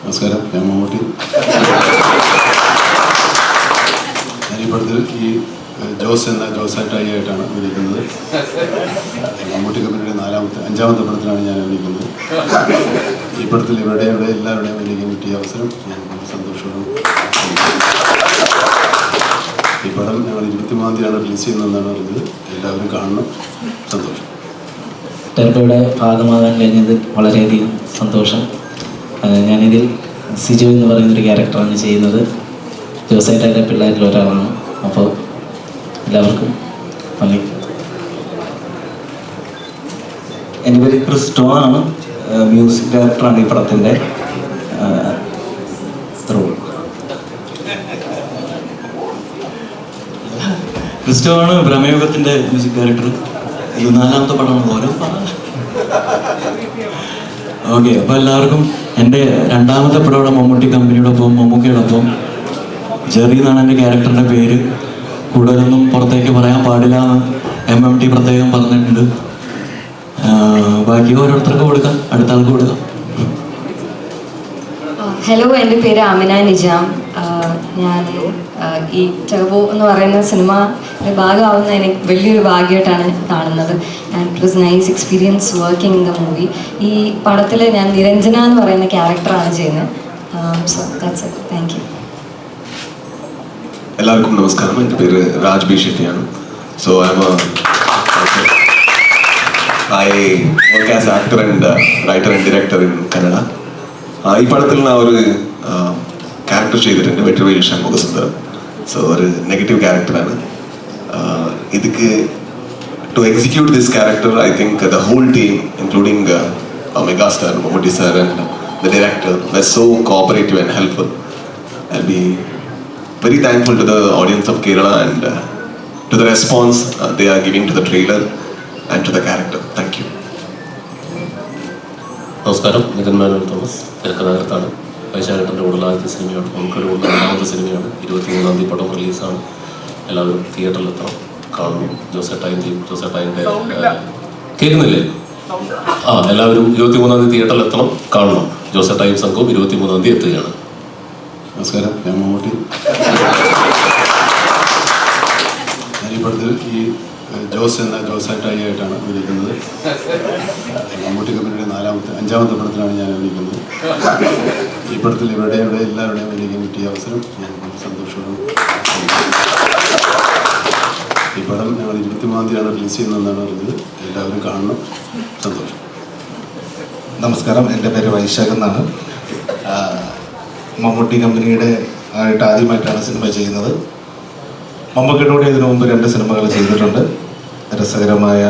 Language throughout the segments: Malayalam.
നമസ്കാരം, ഞാൻ മമ്മൂട്ടി. ഞാൻ ഈ പടത്തിൽ ഈ ജോസ് എന്ന ജോസായിട്ടായി ആയിട്ടാണ് അഭിനയിക്കുന്നത്. മമ്മൂട്ടി കമ്പനിയുടെ അഞ്ചാമത്തെ പടത്തിലാണ് ഞാൻ അഭിനയിക്കുന്നത്. ഈ പടത്തിൽ ഇവിടെ എല്ലാവരുടെയും അഭിനയിക്കാൻ പറ്റിയ അവസരം ഞാൻ വളരെ സന്തോഷമാണ്. ഈ പടം ഞങ്ങൾ 23-ാം തീയതിയാണ് റിലീസ് ചെയ്യുന്നതെന്നാണ് പറഞ്ഞത്. എല്ലാവരും കാണണം. സന്തോഷം. ടെർബോയുടെ ഭാഗമാകാൻ കഴിഞ്ഞതിൽ വളരെയധികം സന്തോഷം. ഞാനിതിൽ സിജു എന്ന് പറയുന്നൊരു ക്യാരക്ടറാണ് ചെയ്യുന്നത്. ജോസേട്ടൻ്റെ പിള്ളേരിൽ ഒരാളാണ്. അപ്പോൾ എല്ലാവർക്കും നന്ദി. എൻ്റെ പേര് ക്രിസ്റ്റോ ആണ്. മ്യൂസിക് ഡയറക്ടറാണ് ഈ പടത്തിൻ്റെ. ക്രിസ്റ്റോ ആണ് ഭ്രമയുഗത്തിൻ്റെ മ്യൂസിക് ഡയറക്ടർ. 4ാമത്തെ പടമാണ്. ഓരോ ഓക്കെ. അപ്പോൾ എല്ലാവർക്കും എൻ്റെ 2ാമത്തെ പടമുള്ള മമ്മൂട്ടി കമ്പനിയോടൊപ്പം മമ്മൂക്കയോടൊപ്പം ജെറി എന്നാണ് എൻ്റെ ക്യാരക്ടറിൻ്റെ പേര്. കൂടുതലൊന്നും പുറത്തേക്ക് പറയാൻ പാടില്ല എന്ന് MMT പ്രത്യേകം പറഞ്ഞിട്ടുണ്ട്. ബാക്കി ഓരോരുത്തർക്ക് കൊടുക്കാം, അടുത്ത ആൾക്ക് കൊടുക്കാം. ഹലോ, എൻ്റെ പേര് ആമിന നിജാം. ഞാൻ ഈ ടെർബോ എന്ന് പറയുന്ന സിനിമയുടെ ഭാഗമാവുന്ന എനിക്ക് വലിയൊരു ഭാഗ്യമായിട്ടാണ് കാണുന്നത്. And it was nice experience working in the movie. ഈ പടത്തിൽ ഞാൻ നിരഞ്ജന എന്ന് പറയുന്ന ക്യാരക്ടറാണ് ചെയ്യുന്നത്. So that's it. Thank you. എല്ലാവർക്കും നമസ്കാരം. എൻ്റെ പേര് രാജ് ബി ഷെട്ടിയാണ്. So I work as actor and writer and director in Kannada. ഈ പടത്തിൽ ഞാൻ ഒരു ക്യാരക്ടർ ചെയ്തിട്ടുണ്ട്, വെട്രിവേൽ ഷൺമുഖസുന്ദരം. സോ ഒരു നെഗറ്റീവ് ക്യാരക്ടറാണ്. ഇതിക്ക് to execute this character I think the whole team including megastar Mammootty sir and the director were so cooperative and helpful. I'll be very thankful to the audience of Kerala and to the response they are giving to the trailer and to the character. Thank you. നമസ്കാരം, നിതിൻ മാനുവൽ തോമസ്, തിരക്കഥാകൃത്താണ്. വൈശാഖേട്ടൻ്റെ കൂടുതൽ ആദ്യത്തെ സിനിമയാണ്, നമുക്കൊരു കൂടുതൽ 2ാമത്തെ സിനിമയാണ്. 23-ാം തീയതി പടം റിലീസാണ്. എല്ലാവരും തിയേറ്ററിലെത്തണം, കാണണം. ജോസേട്ടായിൻ്റെ കേൾക്കുന്നില്ലേ? എല്ലാവരും 23-ാം തീയതി തിയേറ്ററിലെത്തണം, കാണണം. ജോസേട്ടായും സംഘവും 23-ാം തീയതി എത്തുകയാണ്. നമസ്കാരം, ഞാൻ മമ്മൂട്ടി. ഞാൻ ഈ പടത്തിൽ ഈ ജോസ് എന്ന ജോസായിട്ടായി ആയിട്ടാണ് അഭിനയിക്കുന്നത്. മമ്മൂട്ടി കമ്പനിയുടെ അഞ്ചാമത്തെ പടത്തിലാണ് ഞാൻ അഭിനയിക്കുന്നത്. ഈ പടത്തിൽ ഇവിടെ എല്ലാവരുടെയും അഭിനയിക്കാൻ പറ്റിയ അവസരം ഞാൻ വളരെ സന്തോഷമാണ്. ഈ പടം ഞങ്ങൾ 23-ാം തീയതിയാണ് റിലീസ് ചെയ്യുന്നതെന്നാണ് പറഞ്ഞത്. എല്ലാവരും കാണണം. സന്തോഷം. നമസ്കാരം, എൻ്റെ പേര് വൈശാഖ് എന്നാണ്. മമ്മൂട്ടി കമ്പനിയുടെ ആയിട്ട് ആദ്യമായിട്ടാണ് സിനിമ ചെയ്യുന്നത്. മമ്മൂക്കയുടെ കൂടെ ഇതിനു മുമ്പ് 2 സിനിമകൾ ചെയ്തിട്ടുണ്ട്. രസകരമായ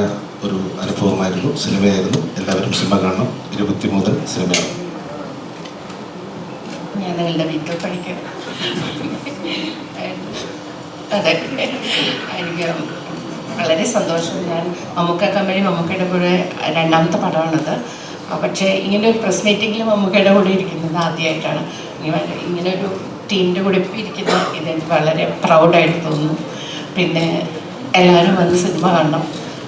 ഒരു അനുഭവമായിരുന്നു, സിനിമയായിരുന്നു. എല്ലാവരും സിനിമ കാണണം. 23 സിനിമയാണ്. ഞാൻ നിങ്ങളുടെ വീട്ടിൽ പഠിക്കും. അതെ, എനിക്ക് വളരെ സന്തോഷം. ഞാൻ മമ്മൂക്ക കമ്പനി മമ്മൂക്കയുടെ കൂടെ 2ാമത്തെ പടമാണത്. പക്ഷേ ഇങ്ങനെ ഒരു പ്രസ് മീറ്റിങ്ങിൽ മമ്മൂക്കയുടെ കൂടെ ഇരിക്കുന്നത് ആദ്യമായിട്ടാണ്. ഇങ്ങനൊരു ടീമിൻ്റെ കൂടെ ഇരിക്കുന്നത് ഇതെനിക്ക് വളരെ പ്രൗഡായിട്ട് തോന്നുന്നു. പിന്നെ എല്ലാവരും വന്ന് സിനിമ കാണണം,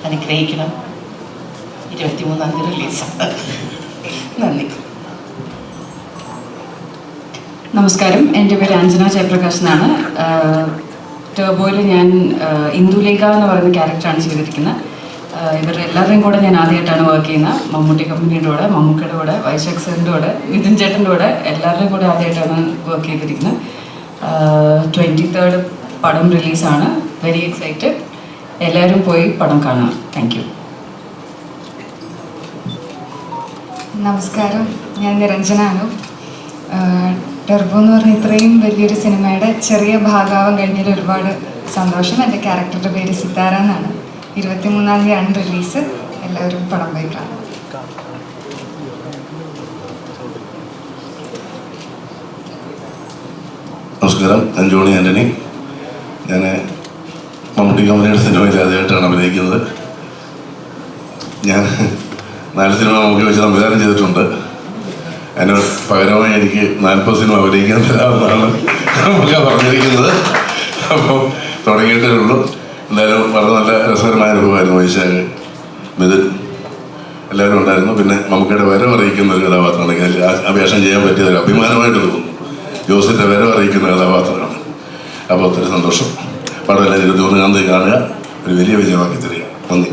അനുഗ്രഹിക്കണം. 23-ാം തീയതി റിലീസാണ്. നന്ദി. നമസ്കാരം, എൻ്റെ പേര് അഞ്ജന ജയപ്രകാശ് എന്നാണ്. ടെർബോയിൽ ഞാൻ ഇന്ദുലേഖ എന്ന് പറയുന്ന ക്യാരക്ടറാണ് ചെയ്തിരിക്കുന്നത്. ഇവരുടെ എല്ലാവരുടെയും കൂടെ ഞാൻ ആദ്യമായിട്ടാണ് വർക്ക് ചെയ്യുന്നത്. മമ്മൂട്ടി കമ്പനിയുടെ കൂടെ, മമ്മൂക്കയുടെ കൂടെ, വൈശാഖ് സാറിൻ്റെ കൂടെ, നിതിൻ ചേട്ടൻ്റെ കൂടെ എല്ലാവരുടെയും കൂടെ ആദ്യമായിട്ടാണ് വർക്ക് ചെയ്തിരിക്കുന്നത്. 23rd പടം റിലീസാണ്. Very excited. എല്ലാവരും പോയി പടം കാണാം. Thank you. നമസ്കാരം, ഞാൻ നിരഞ്ജനാണ്. ടെർബോ എന്ന് പറഞ്ഞ ഇത്രയും വലിയൊരു സിനിമയുടെ ചെറിയ ഭാഗമാവാൻ കഴിഞ്ഞതിൽ ഒരുപാട് സന്തോഷം. എൻ്റെ ക്യാരക്ടറുടെ പേര് സിത്താര എന്നാണ്. 23-ാം തീയതിയാണ് റിലീസ്. എല്ലാവരും പടം പോയി കാണാം. നമസ്കാരം, ഞാൻ ജോണി ആൻ്റണി. ഞാൻ മമ്മൂട്ടി കമ്പനിയുടെ സിനിമയിൽ ആദ്യമായിട്ടാണ് അഭിനയിക്കുന്നത്. ഞാൻ 4 സിനിമ മമ്മൂട്ടി വെച്ച് സംവിധാനം ചെയ്തിട്ടുണ്ട്. അതിന് പകരമായി എനിക്ക് 40 സിനിമ അഭിനയിക്കാൻ തരാമെന്നാണ് നമുക്ക് പറഞ്ഞിരിക്കുന്നത്. അപ്പോൾ തുടങ്ങിയിട്ടേ ഉള്ളൂ. എന്തായാലും വളരെ നല്ല രസകരമായ അനുഭവമായിരുന്നു. വൈശാഖ്, മിഥുൻ, എല്ലാവരും ഉണ്ടായിരുന്നു. പിന്നെ നമുക്കിടെ വരവ് അറിയിക്കുന്ന ഒരു കഥാപാത്രമാണ്. ആ വേഷം ചെയ്യാൻ പറ്റിയത് ഒരു അഭിമാനമായിട്ട് തോന്നുന്നു. ജോസിൻ്റെ വരവ് അറിയിക്കുന്ന കഥാപാത്രമാണ്. അപ്പോൾ ഒത്തിരി സന്തോഷം. പടം എല്ലാം 23 കാണുക, ഒരു വലിയ വിജയമാക്കി തരിക. നന്ദി.